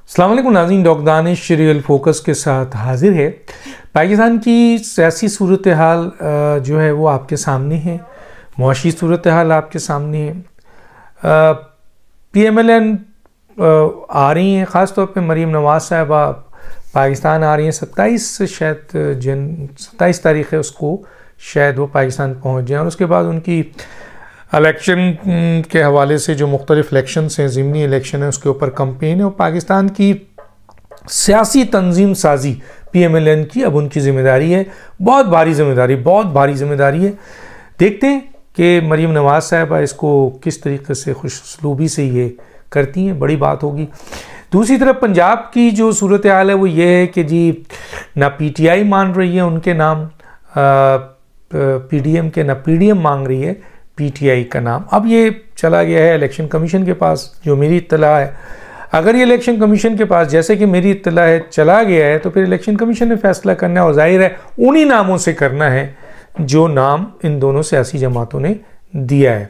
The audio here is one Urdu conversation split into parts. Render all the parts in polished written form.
السلام علیکم ناظرین، ڈاکٹر دانش ریئل فوکس کے ساتھ حاضر ہے۔ پاکستان کی سیاسی صورتحال جو ہے وہ آپ کے سامنے ہے، معاشی صورتحال آپ کے سامنے ہے۔ پی ایم ایل این آ رہی ہیں، خاص طور پہ مریم نواز صاحبہ پاکستان آ رہی ہیں۔ 27 تاریخ ہے، اس کو شاید وہ پاکستان پہنچ جائیں، اور اس کے بعد ان کی الیکشن کے حوالے سے جو مختلف الیکشنز ہیں، ضمنی الیکشن ہے، اس کے اوپر کمپین ہے، اور پاکستان کی سیاسی تنظیم سازی پی ایم ایل این کی اب ان کی ذمہ داری ہے، بہت بھاری ذمہ داری ہے۔ دیکھتے ہیں کہ مریم نواز صاحبہ اس کو کس طریقے سے خوش اسلوبی سے یہ کرتی ہیں، بڑی بات ہوگی۔ دوسری طرف پنجاب کی جو صورتحال ہے وہ یہ ہے کہ جی نہ پی ٹی آئی مان رہی ہے ان کے نام پی ڈی ایم کے، نہ پی ڈی ایم مانگ رہی ہے پی ٹی آئی کا نام۔ اب یہ چلا گیا ہے الیکشن کمیشن کے پاس، جو میری اطلاع ہے۔ اگر یہ الیکشن کمیشن کے پاس، جیسے کہ میری اطلاع ہے، چلا گیا ہے، تو پھر الیکشن کمیشن نے فیصلہ کرنا ہے، اور ظاہر ہے انہی ناموں سے کرنا ہے جو نام ان دونوں سیاسی جماعتوں نے دیا ہے۔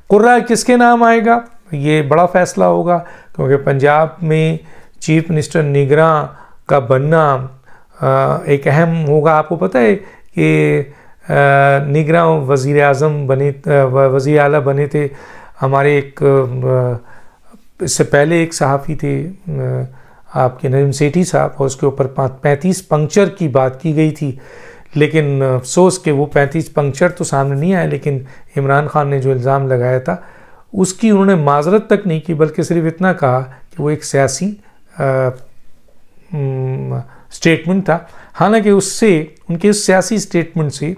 قرہ کس کے نام آئے گا، یہ بڑا فیصلہ ہوگا، کیونکہ پنجاب میں چیف منسٹر نگراں کا بننا ایک اہم ہوگا۔ آپ کو پتہ ہے کہ نگراں وزیر اعلیٰ بنے تھے ہمارے ایک، اس سے پہلے ایک صحافی تھے آپ کے نجم سیٹھی صاحب، اور اس کے اوپر 35 پنکچر کی بات کی گئی تھی، لیکن افسوس کہ وہ 35 پنکچر تو سامنے نہیں آئے، لیکن عمران خان نے جو الزام لگایا تھا اس کی انہوں نے معذرت تک نہیں کی، بلکہ صرف اتنا کہا کہ وہ ایک سیاسی سٹیٹمنٹ تھا۔ حالانکہ اس سے، ان کے اس سیاسی سٹیٹمنٹ سے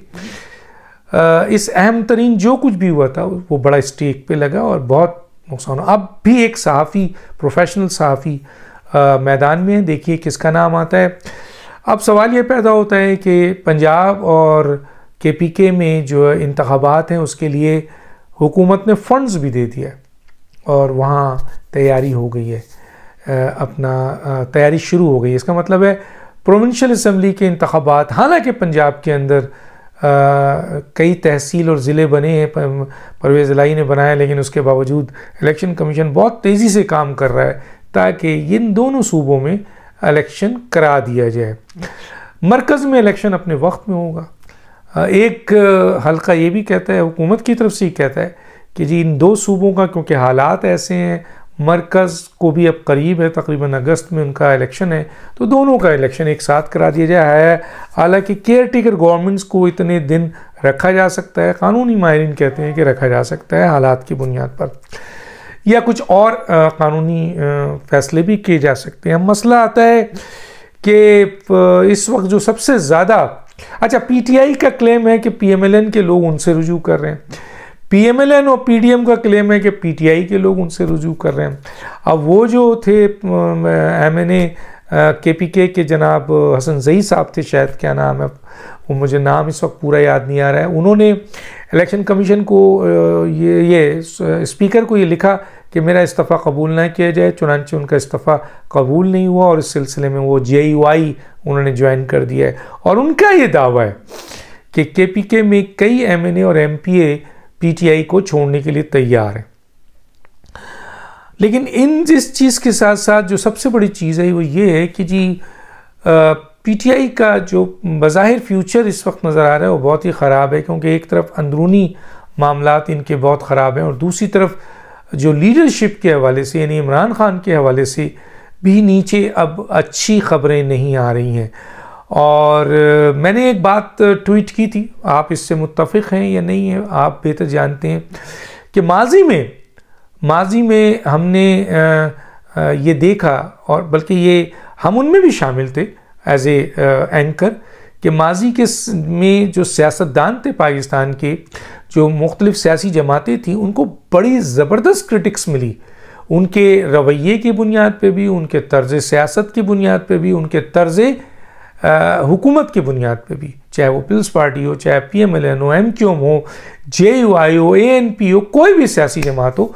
اس اہم ترین جو کچھ بھی ہوا تھا وہ بڑا اسٹیک پہ لگا اور بہت نقصان ہوا۔ اب بھی ایک صحافی، پروفیشنل صحافی میدان میں ہے، دیکھیے کس کا نام آتا ہے۔ اب سوال یہ پیدا ہوتا ہے کہ پنجاب اور کے پی کے میں جو انتخابات ہیں اس کے لیے حکومت نے فنڈز بھی دے دیا ہے، اور وہاں تیاری ہو گئی ہے، تیاری شروع ہو گئی ہے۔ اس کا مطلب ہے پروونشل اسمبلی کے انتخابات، حالانکہ پنجاب کے اندر کئی تحصیل اور ضلع بنے ہیں، پرویز الہی نے بنایا، لیکن اس کے باوجود الیکشن کمیشن بہت تیزی سے کام کر رہا ہے تاکہ ان دونوں صوبوں میں الیکشن کرا دیا جائے۔ مرکز میں الیکشن اپنے وقت میں ہوگا۔ ایک حلقہ یہ بھی کہتا ہے، حکومت کی طرف سے ہی کہتا ہے کہ جی ان دو صوبوں کا کیونکہ حالات ایسے ہیں، مرکز کو بھی اب قریب ہے، تقریباً اگست میں ان کا الیکشن ہے، تو دونوں کا الیکشن ایک ساتھ کرا دیا جائے۔ حالانکہ کیئر ٹیکر گورنمنٹس کو اتنے دن رکھا جا سکتا ہے، قانونی ماہرین کہتے ہیں کہ رکھا جا سکتا ہے حالات کی بنیاد پر، یا کچھ اور قانونی فیصلے بھی کیے جا سکتے ہیں۔ مسئلہ آتا ہے کہ اس وقت جو سب سے زیادہ، اچھا پی ٹی آئی کا کلیم ہے کہ پی ایم ایل این کے لوگ ان سے رجوع کر رہے ہیں، پی ایم ایل این اور پی ڈی ایم کا کلیم ہے کہ پی ٹی آئی کے لوگ ان سے رجوع کر رہے ہیں۔ اب وہ جو تھے ایم این اے کے پی کے جناب حسن زئی صاحب تھے، شاید کیا نام ہے وہ، مجھے نام اس وقت پورا یاد نہیں آ رہا ہے، انہوں نے الیکشن کمیشن کو یہ اسپیکر کو یہ لکھا کہ میرا استعفیٰ قبول نہ کیا جائے، چنانچہ ان کا استعفیٰ قبول نہیں ہوا، اور اس سلسلے میں وہ جے یو آئی انہوں نے جوائن کر دیا ہے۔ اور ان کا یہ دعویٰ ہے کہ کے پی کے میں کئی ایم این اے اور M P a P T I کو چھوڑنے کے لیے تیار ہیں۔ لیکن اس چیز کے ساتھ ساتھ جو سب سے بڑی چیز ہے وہ یہ ہے کہ جی پی ٹی آئی کا جو بظاہر فیوچر اس وقت نظر آ رہا ہے وہ بہت ہی خراب ہے، کیونکہ ایک طرف اندرونی معاملات ان کے بہت خراب ہیں، اور دوسری طرف جو لیڈرشپ کے حوالے سے، یعنی عمران خان کے حوالے سے بھی نیچے اب اچھی خبریں نہیں آ رہی ہیں۔ اور میں نے ایک بات ٹویٹ کی تھی، آپ اس سے متفق ہیں یا نہیں ہیں، آپ بہتر جانتے ہیں، کہ ماضی میں ہم نے یہ دیکھا، اور بلکہ یہ ہم ان میں بھی شامل تھے ایز اے اینکر، کہ ماضی میں جو سیاستدان تھے پاکستان کے، جو مختلف سیاسی جماعتیں تھیں، ان کو بڑی زبردست کرٹکس ملی، ان کے رویے کی بنیاد پہ بھی، ان کے طرز سیاست کی بنیاد پہ بھی، ان کے طرز حکومت کی بنیاد پہ بھی، چاہے وہ پیپلز پارٹی ہو، چاہے پی ایم ایل این ہو، ایم کیو ایم ہو، جے یو آئی ہو، اے این پی ہو، کوئی بھی سیاسی جماعت ہو،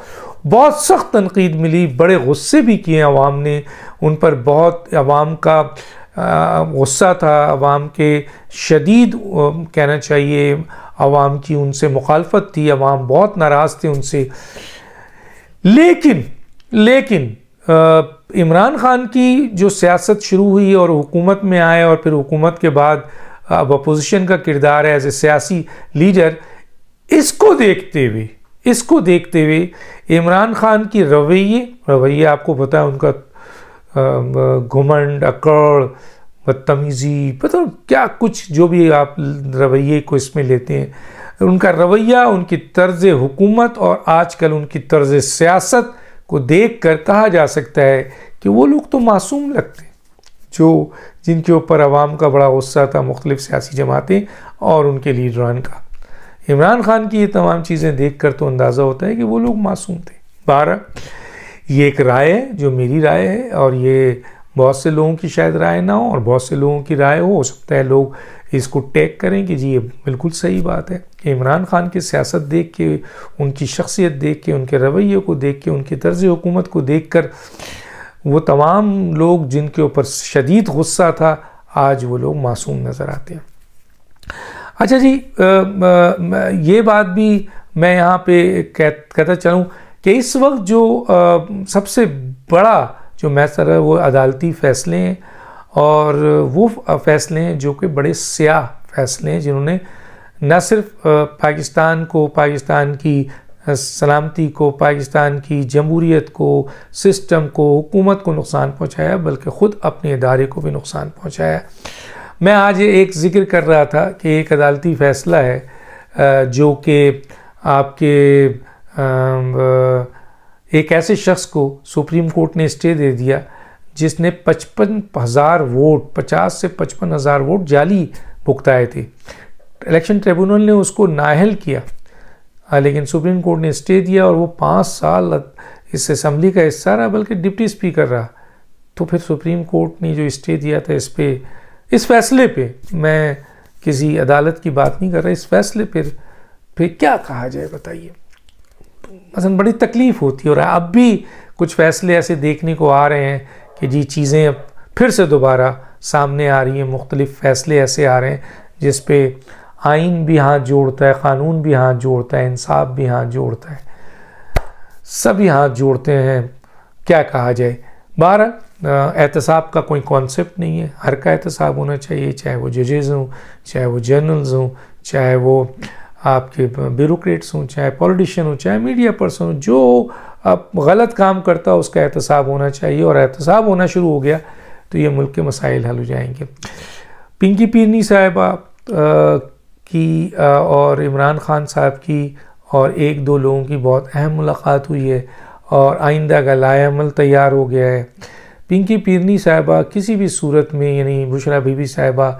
بہت سخت تنقید ملی، بڑے غصے بھی کیے عوام نے ان پر، بہت عوام کا غصہ تھا، عوام کے شدید کہنا چاہیے، عوام کی ان سے مخالفت تھی، عوام بہت ناراض تھے ان سے۔ لیکن عمران خان کی جو سیاست شروع ہوئی اور حکومت میں آئے اور پھر حکومت کے بعد اب اپوزیشن کا کردار ہے ایز اے سیاسی لیڈر، اس کو دیکھتے ہوئے عمران خان کی رویے آپ کو پتہ ہے ان کا گھمنڈ، اکڑ، بدتمیزی، پتہ کیا کچھ جو بھی آپ رویے کو اس میں لیتے ہیں، ان کا رویہ، ان کی طرز حکومت اور آج کل ان کی طرز سیاست کو دیکھ کر کہا جا سکتا ہے کہ وہ لوگ تو معصوم لگتے ہیں جن کے اوپر عوام کا بڑا غصہ تھا، مختلف سیاسی جماعتیں اور ان کے لیڈران کا۔ عمران خان کی یہ تمام چیزیں دیکھ کر تو اندازہ ہوتا ہے کہ وہ لوگ معصوم تھے۔ بہرحال یہ ایک رائے ہے جو میری رائے ہے، اور یہ بہت سے لوگوں کی شاید رائے نہ ہو اور بہت سے لوگوں کی رائے ہو سکتا ہے لوگ اس کو ٹیک کریں کہ جی یہ بالکل صحیح بات ہے کہ عمران خان کی سیاست دیکھ کے، ان کی شخصیت دیکھ کے، ان کے رویے کو دیکھ کے، ان کی طرز حکومت کو دیکھ کر وہ تمام لوگ جن کے اوپر شدید غصہ تھا آج وہ لوگ معصوم نظر آتے ہیں۔ اچھا جی، یہ بات بھی میں یہاں پہ کہتا چلوں کہ اس وقت جو سب سے بڑا جو میسر ہے وہ عدالتی فیصلے ہیں، اور وہ فیصلے ہیں جو کہ بڑے سیاہ فیصلے ہیں جنہوں نے نہ صرف پاکستان کو، پاکستان کی سلامتی کو، پاکستان کی جمہوریت کو، سسٹم کو، حکومت کو نقصان پہنچایا بلکہ خود اپنے ادارے کو بھی نقصان پہنچایا۔ میں آج ایک ذکر کر رہا تھا کہ ایک عدالتی فیصلہ ہے جو کہ آپ کے ایک ایسے شخص کو سپریم کورٹ نے اسٹے دے دیا جس نے 55,000 ووٹ، 50 سے 55,000 ووٹ جعلی بھگتائے تھے۔ الیکشن ٹریبونل نے اس کو نااہل کیا، لیکن سپریم کورٹ نے اسٹے دیا اور وہ 5 سال اس اسمبلی کا حصہ رہا بلکہ ڈپٹی اسپیکر رہا۔ تو پھر سپریم کورٹ نے جو اسٹے دیا تھا اس فیصلے پہ، میں کسی عدالت کی بات نہیں کر رہا، اس فیصلے پھر کیا کہا جائے بتائیے۔ مثلا بڑی تکلیف ہوتی ہے، اور اب بھی کچھ فیصلے ایسے دیکھنے کو آ رہے ہیں کہ جی چیزیں اب پھر سے دوبارہ سامنے آ رہی ہیں، مختلف فیصلے ایسے آ رہے ہیں جس پہ آئین بھی ہاتھ جوڑتا ہے، قانون بھی ہاتھ جوڑتا ہے، انصاف بھی ہاتھ جوڑتا ہے، سبھی ہاتھ جوڑتے ہیں، کیا کہا جائے۔ بہرحال احتساب کا کوئی کانسیپٹ نہیں ہے، ہر کا احتساب ہونا چاہیے، چاہے وہ ججز ہوں، چاہے وہ جرنلز ہوں، چاہے وہ آپ کے بیوروکریٹس ہوں، چاہے پولیٹیشین ہوں، چاہے میڈیا پرسن ہوں، جو اب غلط کام کرتا اس کا احتساب ہونا چاہیے، اور احتساب ہونا شروع ہو گیا تو یہ ملک کے مسائل حل ہو جائیں گے۔ پنکی پیرنی صاحبہ کی اور عمران خان صاحب کی اور ایک دو لوگوں کی بہت اہم ملاقات ہوئی ہے، اور آئندہ کا لائحہ عمل تیار ہو گیا ہے۔ پنکی پیرنی صاحبہ کسی بھی صورت میں، یعنی بشرا بی بی صاحبہ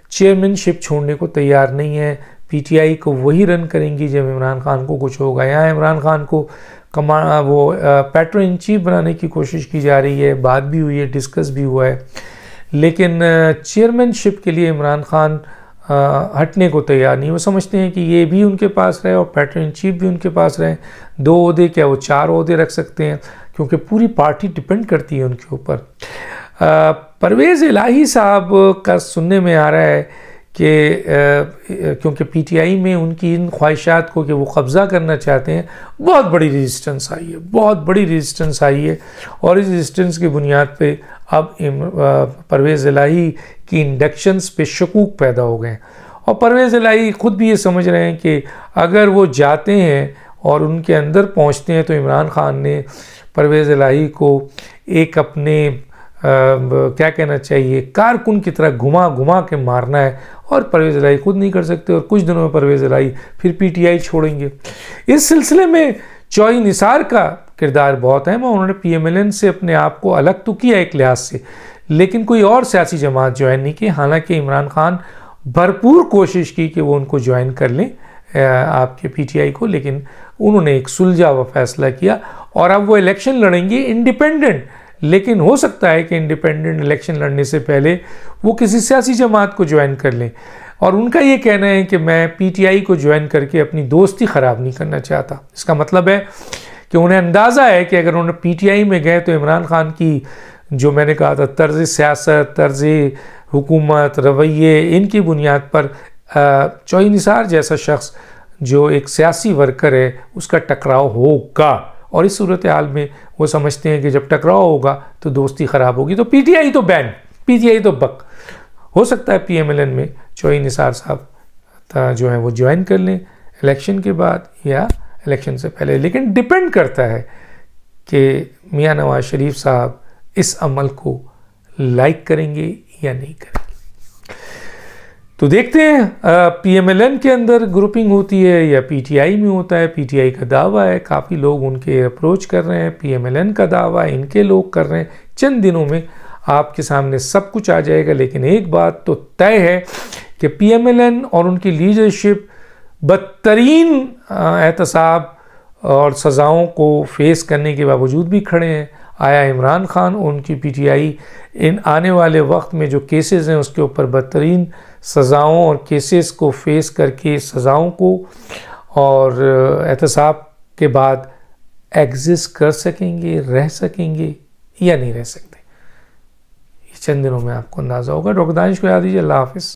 چیئرمین شپ چھوڑنے کو تیار نہیں ہے، پی ٹی آئی کو وہی رن کریں گی جب عمران خان کو کچھ ہوگا۔ یہاں عمران خان کو وہ پیٹرو ان چیف بنانے کی کوشش کی جا رہی ہے، بات بھی ہوئی ہے، ڈسکس بھی ہوا ہے، لیکن چیئرمین شپ کے لیے عمران خان ہٹنے کو تیار نہیں۔ وہ سمجھتے ہیں کہ یہ بھی ان کے پاس رہے اور پیٹرو ان چیف بھی ان کے پاس رہے، 2 عہدے کیا وہ 4 عہدے رکھ سکتے ہیں، کیونکہ پوری پارٹی ڈپینڈ کرتی ہے ان کے اوپر۔ پرویز الہی صاحب کا سننے میں آ رہا ہے کہ کیونکہ پی ٹی آئی میں ان کی ان خواہشات کو کہ وہ قبضہ کرنا چاہتے ہیں، بہت بڑی ریزسٹنس آئی ہے، بہت بڑی ریزسٹنس آئی ہے، اور اس ریزسٹنس کی بنیاد پہ اب پرویز الہی کی انڈکشنز پہ شکوک پیدا ہو گئے ہیں، اور پرویز الہی خود بھی یہ سمجھ رہے ہیں کہ اگر وہ جاتے ہیں اور ان کے اندر پہنچتے ہیں تو عمران خان نے پرویز الہی کو ایک اپنے کیا کہنا چاہیے کارکن کی طرح گھما کے مارنا ہے، اور پرویز الہی خود نہیں کر سکتے، اور کچھ دنوں میں پرویز الہی پھر پی ٹی آئی چھوڑیں گے۔ اس سلسلے میں چوئی نثار کا کردار بہت اہم ہے، انہوں نے پی ایم ایل این سے اپنے آپ کو الگ تو کیا ایک لحاظ سے، لیکن کوئی اور سیاسی جماعت جوائن نہیں کی، حالانکہ عمران خان بھرپور کوشش کی کہ وہ ان کو جوائن کر لیں آپ کے پی ٹی آئی کو، لیکن انہوں نے ایک سلجھا ہوا فیصلہ کیا، اور اب وہ الیکشن لڑیں گے انڈیپینڈنٹ، لیکن ہو سکتا ہے کہ انڈیپینڈنٹ الیکشن لڑنے سے پہلے وہ کسی سیاسی جماعت کو جوائن کر لیں، اور ان کا یہ کہنا ہے کہ میں پی ٹی آئی کو جوائن کر کے اپنی دوستی خراب نہیں کرنا چاہتا۔ اس کا مطلب ہے کہ انہیں اندازہ ہے کہ اگر انہوں نے پی ٹی آئی میں گئے تو عمران خان کی جو میں نے کہا تھا طرز سیاست، طرز حکومت، رویے، ان کی بنیاد پر چوئی نثار جیسا شخص جو ایک سیاسی ورکر ہے اس کا ٹکراؤ ہوگا، اور اس صورتحال میں وہ سمجھتے ہیں کہ جب ٹکراؤ ہوگا تو دوستی خراب ہوگی. تو پی ٹی آئی تو بین، پی ٹی آئی تو بک. ہو سکتا ہے پی ایم ایل این میں چوہی نثار صاحب جو ہیں وہ جوائن کر لیں الیکشن کے بعد یا الیکشن سے پہلے، لیکن ڈیپینڈ کرتا ہے کہ میاں نواز شریف صاحب اس عمل کو لائک کریں گے یا نہیں کریں گے. تو دیکھتے ہیں پی ایم ایل این کے اندر گروپنگ ہوتی ہے یا پی ٹی آئی میں ہوتا ہے. پی ٹی آئی کا دعویٰ ہے، کافی لوگ ان کے اپروچ کر رہے ہیں. پی ایم ایل این کا دعویٰ ان کے لوگ کر رہے ہیں. چند دنوں میں آپ کے سامنے سب کچھ آ جائے گا. لیکن ایک بات تو طے ہے کہ پی ایم ایل این اور ان کی لیڈرشپ بدترین احتساب اور سزاؤں کو فیس کرنے کے باوجود بھی کھڑے ہیں. آیا عمران خان اور ان کی پی ٹی آئی ان آنے والے وقت میں جو کیسز ہیں اس کے اوپر بدترین سزاؤں اور کیسز کو فیس کر کے سزاؤں کو اور احتساب کے بعد ایگزسٹ کر سکیں گے، رہ سکیں گے یا نہیں رہ سکتے؟ چند دنوں میں آپ کو اندازہ ہوگا. ڈاکٹر دانش کو یاد دیجیے. اللہ حافظ.